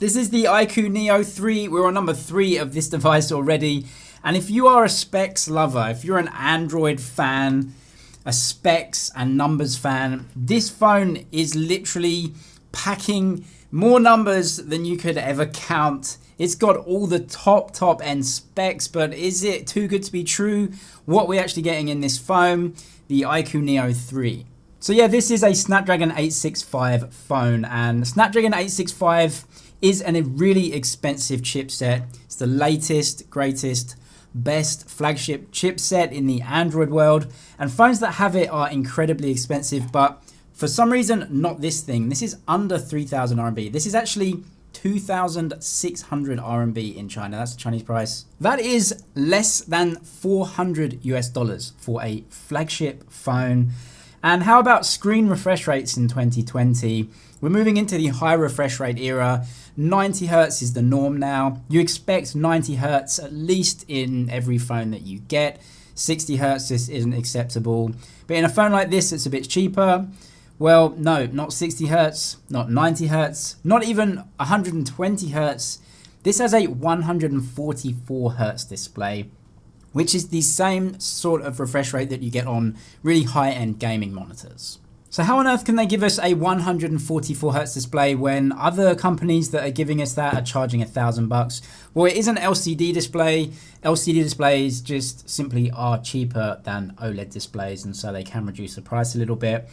This is the iQOO Neo 3. We're on number 3 of this device already. And if you are a specs lover, if you're an Android fan, a specs and numbers fan, this phone is literally packing more numbers than you could ever count. It's got all the top end specs, but is it too good to be true? What we're actually getting in this phone, the iQOO Neo 3. So yeah, this is a Snapdragon 865 phone, and Snapdragon 865 is a really expensive chipset. It's the latest, greatest, best flagship chipset in the Android world, and phones that have it are incredibly expensive, but for some reason, not this thing. This is under 3,000 RMB. This is actually 2,600 RMB in China. That's the Chinese price. That is less than $400 for a flagship phone. And how about screen refresh rates in 2020? We're moving into the high refresh rate era. 90 Hertz is the norm now. You expect 90 Hertz at least in every phone that you get. 60 Hertz just isn't acceptable. But in a phone like this, it's a bit cheaper. Well, no, not 60 Hertz, not 90 Hertz, not even 120 Hertz. This has a 144 Hertz display, which is the same sort of refresh rate that you get on really high-end gaming monitors. So how on earth can they give us a 144 Hertz display when other companies that are giving us that are charging $1,000? Well, it is an LCD display. LCD displays just simply are cheaper than OLED displays, and so they can reduce the price a little bit.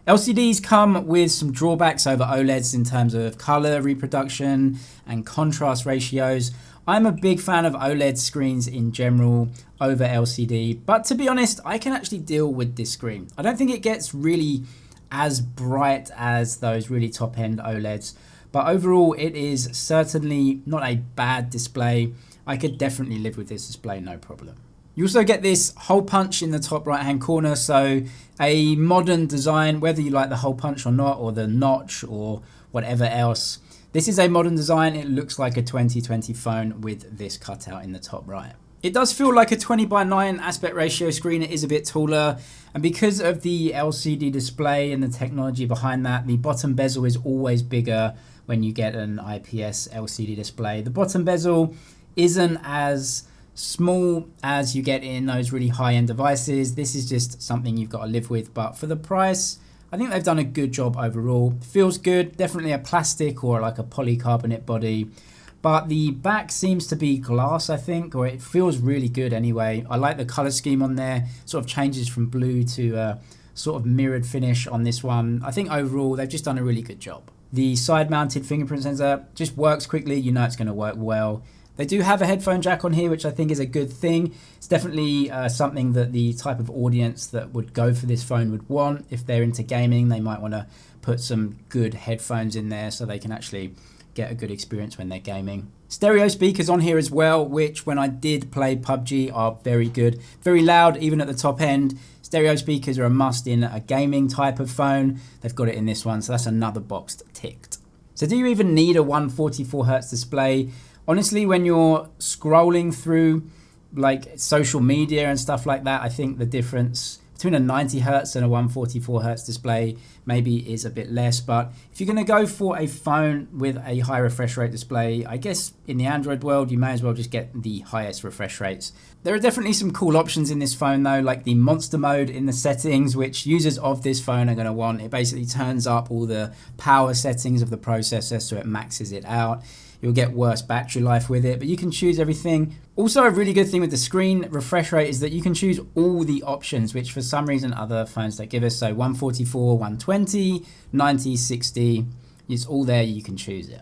LCDs come with some drawbacks over OLEDs in terms of color reproduction and contrast ratios. I'm a big fan of OLED screens in general over LCD, but to be honest, I can actually deal with this screen. I don't think it gets really as bright as those really top-end OLEDs, but overall it is certainly not a bad display. I could definitely live with this display, no problem. You also get this hole punch in the top right hand corner, so a modern design, whether you like the hole punch or not, or the notch or whatever else. This is a modern design. It looks like a 2020 phone with this cutout in the top right. It does feel like a 20:9 aspect ratio screen. It is a bit taller, and because of the LCD display and the technology behind that, the bottom bezel is always bigger when you get an IPS LCD display. The bottom bezel isn't as small as you get in those really high-end devices. This is just something you've got to live with, but for the price, I think they've done a good job overall. Feels good, definitely a plastic or like a polycarbonate body, but the back seems to be glass, I think, or it feels really good anyway. I like the color scheme on there, sort of changes from blue to a sort of mirrored finish on this one. I think overall they've just done a really good job. The side-mounted fingerprint sensor just works quickly, you know it's going to work well. They do have a headphone jack on here, which I think is a good thing. It's definitely something that the type of audience that would go for this phone would want. If they're into gaming, they might want to put some good headphones in there so they can actually get a good experience when they're gaming. Stereo speakers on here as well, which when I did play PUBG are very good. Very loud, even at the top end. Stereo speakers are a must in a gaming type of phone. They've got it in this one, so that's another box ticked. So do you even need a 144 Hertz display? Honestly, when you're scrolling through like social media and stuff like that, I think the difference between a 90 Hertz and a 144 Hertz display maybe is a bit less. But if you're going to go for a phone with a high refresh rate display, I guess in the Android world, you may as well just get the highest refresh rates. There are definitely some cool options in this phone though, like the monster mode in the settings, which users of this phone are going to want. It basically turns up all the power settings of the processor so it maxes it out. You'll get worse battery life with it, but you can choose everything. Also, a really good thing with the screen refresh rate is that you can choose all the options, which for some reason other phones don't give us. So 144, 120, 90, 60, it's all there, you can choose it.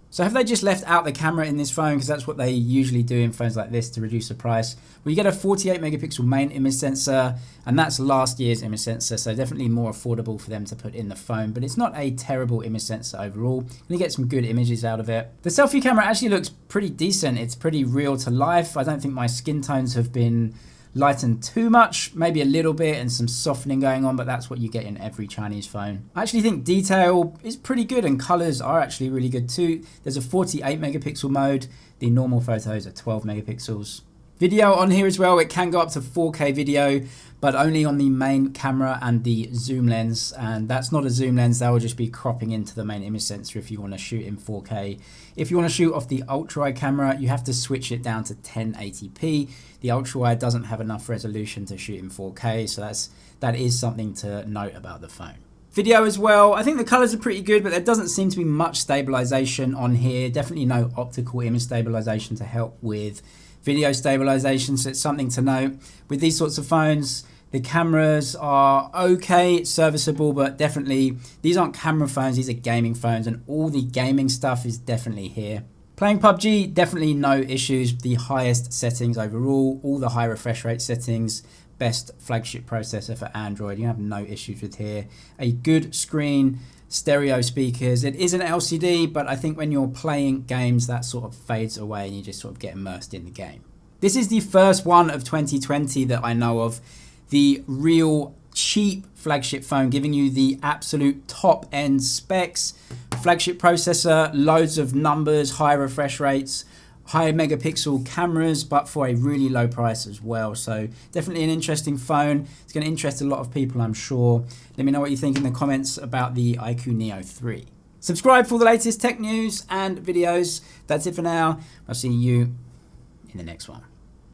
So have they just left out the camera in this phone? Because that's what they usually do in phones like this to reduce the price. Well, you get a 48 megapixel main image sensor, and that's last year's image sensor, so definitely more affordable for them to put in the phone, but it's not a terrible image sensor overall. You get some good images out of it. The selfie camera actually looks pretty decent. It's pretty real to life. I don't think my skin tones have been lightened too much, maybe a little bit and some softening going on, but that's what you get in every Chinese phone. I actually think detail is pretty good and colors are actually really good too. There's a 48 megapixel mode. The normal photos are 12 megapixels. Video on here as well, it can go up to 4K video, but only on the main camera and the zoom lens, and that's not a zoom lens, that will just be cropping into the main image sensor if you want to shoot in 4K. If you want to shoot off the ultra wide camera, you have to switch it down to 1080p. The ultra wide doesn't have enough resolution to shoot in 4K, so that is something to note about the phone. Video as well, I think the colors are pretty good, but there doesn't seem to be much stabilization on here. Definitely no optical image stabilization to help with video stabilization, so it's something to note. With these sorts of phones, the cameras are okay, serviceable, but definitely these aren't camera phones, these are gaming phones, and all the gaming stuff is definitely here. Playing PUBG, definitely no issues. The highest settings overall, all the high refresh rate settings, best flagship processor for Android. You have no issues with here. A good screen, stereo speakers. It is an LCD, but I think when you're playing games, that sort of fades away and you just sort of get immersed in the game. This is the first one of 2020 that I know of. The real cheap flagship phone, giving you the absolute top end specs. Flagship processor, loads of numbers, high refresh rates, high megapixel cameras, but for a really low price as well. So definitely an interesting phone. It's going to interest a lot of people, I'm sure. Let me know what you think in the comments about the iQOO Neo 3. Subscribe for the latest tech news and videos. That's it for now. I'll see you in the next one.